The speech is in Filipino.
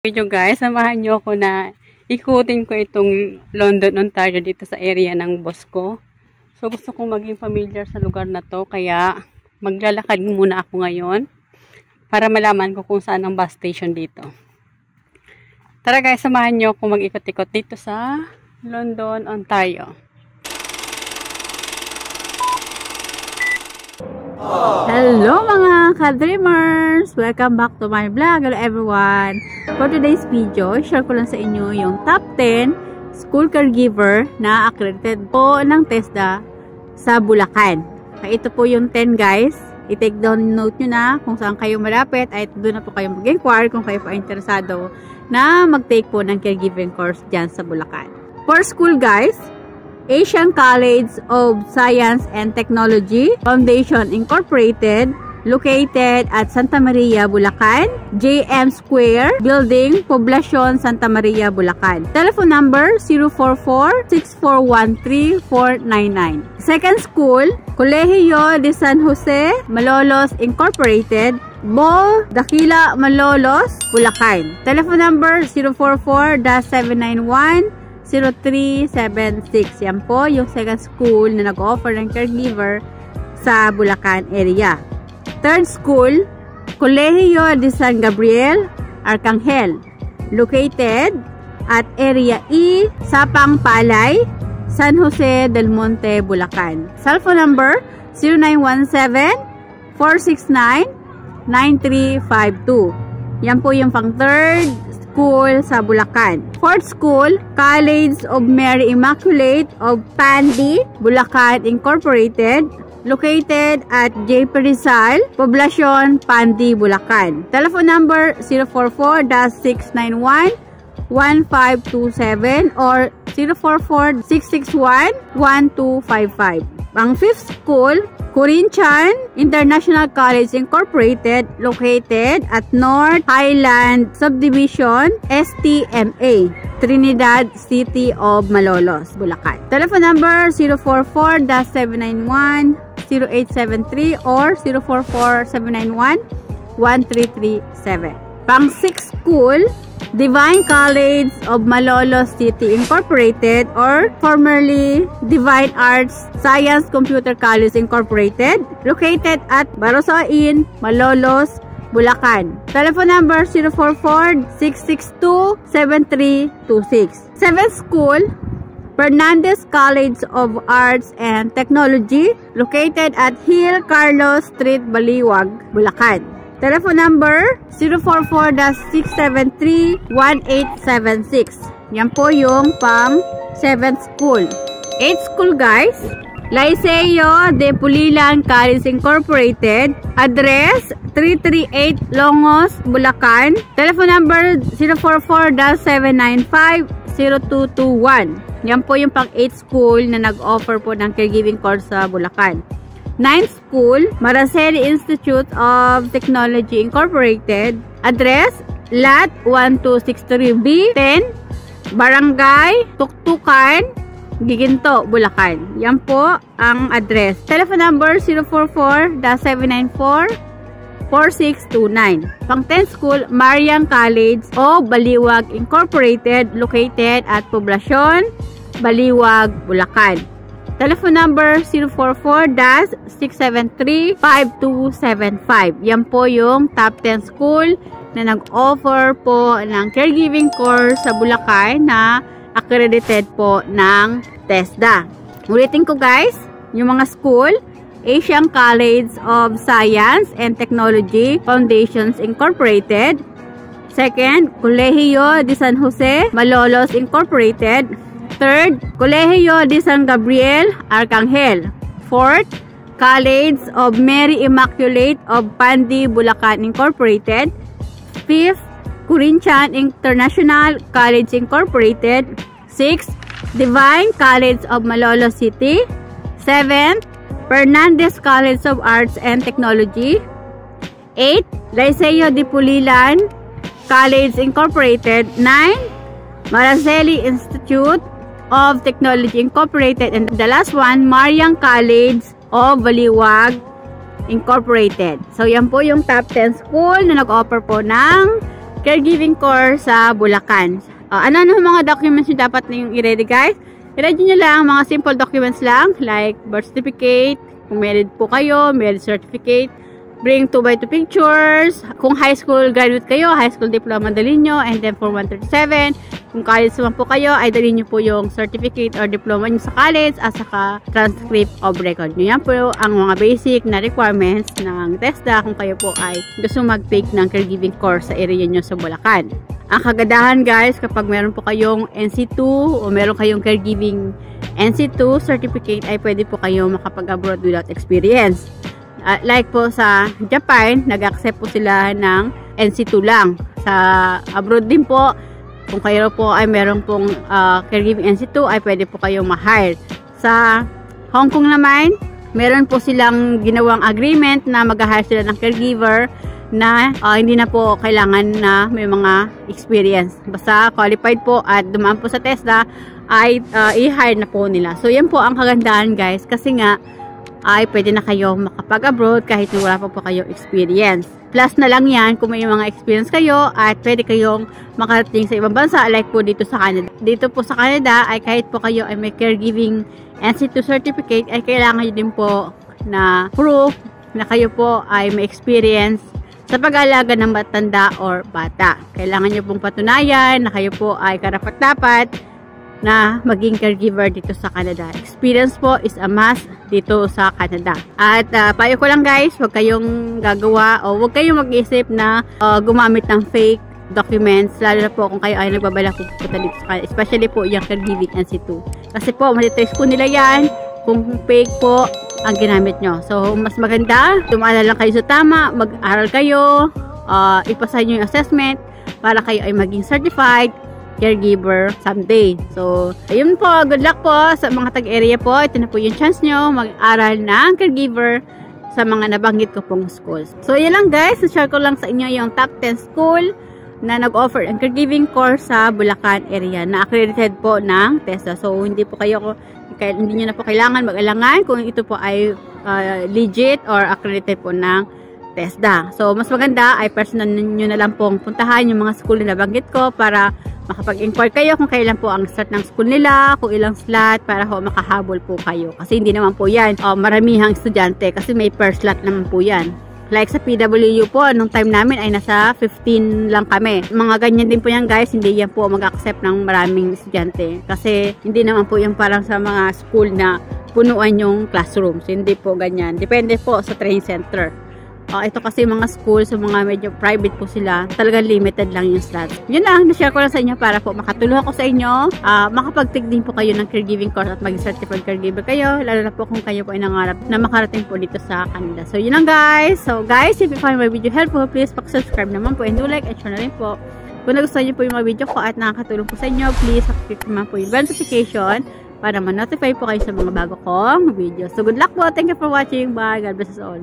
Video guys, samahan nyo ako na ikutin ko itong London, Ontario dito sa area ng boss ko. So gusto kong maging familiar sa lugar na to, kaya maglalakad muna ako ngayon para malaman ko kung saan ang bus station dito. Tara guys, samahan nyo ako mag-ikot-ikot dito sa London, Ontario. Hello mga ka-dreamers! Welcome back to my vlog. Hello everyone! For today's video, share ko lang sa inyo yung top 10 school caregiver na accredited po ng TESDA sa Bulacan. Ito po yung 10 guys. I-take down note nyo na kung saan kayo malapit ay doon na po kayo mag-inquire kung kayo po interesado na mag-take po ng caregiving course dyan sa Bulacan. For school guys, Asian College of Science and Technology Foundation Incorporated, located at Santa Maria, Bulacan, JM Square Building, Poblacion, Santa Maria, Bulacan. Telephone number 044-6413-499. Second school, Colegio de San Jose, Malolos Incorporated, Bo Dakila, Malolos, Bulacan. Telephone number 044-791 0376. Yan po yung second school na nag-offer ng caregiver sa Bulacan area. Third school, Colegio de San Gabriel, Arcangel, located at Area E, Sapang Palay, San Jose del Monte, Bulacan. Cellphone number 0917-469-9352. Yan po yung pang third school sa Bulacan. Fourth school, College of Mary Immaculate of Pandi, Bulacan Incorporated, located at J. Rizal, Poblacion, Pandi, Bulacan. Telephone number 044-691-1527 or 044-661-1255. Ang fifth school, Corinthian International College Incorporated, located at North Highland Subdivision, STMA, Trinidad City of Malolos, Bulacan. Telephone number 044-791-0873 or 044-791-1337. Pang sixth school, Divine College of Malolos City Incorporated or formerly Divine Arts Science Computer College Incorporated, located at Barosoin, Malolos, Bulacan. Telephone number 044-662-7326. Seventh school, Fernandez College of Arts and Technology, located at Hill Carlos Street, Baliwag, Bulacan. Telephone number 044-673-1876. Yan po yung pang 7th school. 8th school guys, Liceo de Pulilan College Incorporated, address 338 Longos, Bulacan. Telephone number 044-795-0221. Yan po yung pang 8th school na nag-offer po ng caregiving course sa Bulacan. 9th school, Maraceli Institute of Technology Incorporated, address Lot 1263B 10, Barangay Tuktukan, Giginto, Bulacan. Yan po ang address. Telephone number 044-794-4629. Pang 10th school, Marian College of Baliwag Incorporated, located at Poblacion, Baliwag, Bulacan. Telephone number 044-673-5275. Yan po yung top 10 school na nag-offer po ng caregiving course sa Bulacan na accredited po ng TESDA. Ulitin ko guys, yung mga school, Asian College of Science and Technology Foundations Incorporated. Second, Colegio de San Jose, Malolos Incorporated. Third, Colegio de San Gabriel, Arcangel. Fourth, College of Mary Immaculate of Pandi, Bulacan Incorporated. Fifth, Corinthian International College Incorporated. Sixth, Divine College of Malolos City. Seventh, Fernandez College of Arts and Technology. Eighth, Liceo de Pulilan College Incorporated. 9, Maraceli Institute of Technology Incorporated, and the last one, Marian College of Baliwag Incorporated. So yan po yung top 10 school na nag-offer po ng caregiving course sa Bulacan. Ano mga documents yung dapat yung i-ready guys? I-ready nyo lang mga simple documents lang like birth certificate, kung married po kayo, marriage certificate, bring 2x2 pictures. Kung high school graduate kayo, high school diploma dalhin nyo, and then for 137. Kung college naman po kayo, ay dalhin nyo po yung certificate or diploma nyo sa college at saka transcript of record nyo. Yan po ang mga basic na requirements ng TESDA kung kayo po ay gusto mag-take ng caregiving course sa area nyo sa Bulacan. Ang kagandahan guys, kapag meron po kayong NC2 o meron kayong caregiving NC2 certificate, ay pwede po kayo makapag-abroad without experience. Like po sa Japan, nag-accept po sila ng NC2 lang. Sa abroad din po, kung kayo po ay meron pong caregiving NC2, ay pwede po kayong ma-hire. Sa Hong Kong naman, meron po silang ginawang agreement na mag-hire sila ng caregiver na hindi na po kailangan na may mga experience. Basta qualified po at dumaan po sa TESDA, ay i-hire na po nila. So yan po ang kagandahan guys, kasi nga ay pwede na kayo makapag-abroad kahit na wala po kayong experience. Plus na lang yan, kung may mga experience kayo at pwede kayong makarating sa ibang bansa like po dito sa Canada. Dito po sa Canada ay kahit po kayo ay may caregiving NC2 certificate, ay kailangan nyo din po na proof na kayo po ay may experience sa pag-aalaga ng matanda or bata. Kailangan nyo pong patunayan na kayo po ay karapat-dapat na maging caregiver dito sa Canada. Experience po is a must dito sa Canada. At payo ko lang guys, huwag kayong gagawa o huwag kayong mag-isip na gumamit ng fake documents, lalo na po kung kayo ay nagbabalak pupunta dito sa Canada, especially po yung caregiving NC2. Kasi po, matitrace po nila yan kung fake po ang ginamit nyo. So, mas maganda, dumala lang kayo sa tama, mag-aral kayo, ipasa nyo yung assessment para kayo ay maging certified caregiver someday. So, ayun po. Good luck po sa mga tag-area po. Ito na po yung chance nyo mag-aral ng caregiver sa mga nabanggit ko pong schools. So, yun lang guys. Share ko lang sa inyo yung top 10 school na nag-offer ang caregiving course sa Bulacan area na accredited po ng TESDA. So, hindi nyo na po kailangan mag-alangan kung ito po ay legit or accredited po ng TESDA. So, mas maganda ay personal nyo na lang pong puntahan yung mga school na nabanggit ko para makapag-inquire kayo kung kailan po ang start ng school nila, kung ilang slot, para ho makahabol po kayo. Kasi hindi naman po yan maramihang estudyante kasi may per slot naman po yan. Like sa PWU po, nung time namin ay nasa 15 lang kami. Mga ganyan din po yan guys, hindi yan po mag-accept ng maraming estudyante. Kasi hindi naman po yung parang sa mga school na punuan yung classrooms. Hindi po ganyan. Depende po sa training center. Ito kasi mga school, so mga medyo private po sila, talagang limited lang yung slots. Yun lang, na-share ko lang sa inyo para po makatulong ako sa inyo. Makapag-take din po kayo ng caregiving course at maging certified caregiver kayo, lalo na po kung kayo po ay nangarap na makarating po dito sa Canada. So yun lang guys. So guys, if you find my video helpful, please subscribe naman po and do like and share na rin po. Kung nagustuhan niyo po yung mga video ko at nakakatulong po sa inyo, please click naman po yung notification para ma-notify po kayo sa mga bago kong video. So good luck po. Thank you for watching. Bye. God bless us all.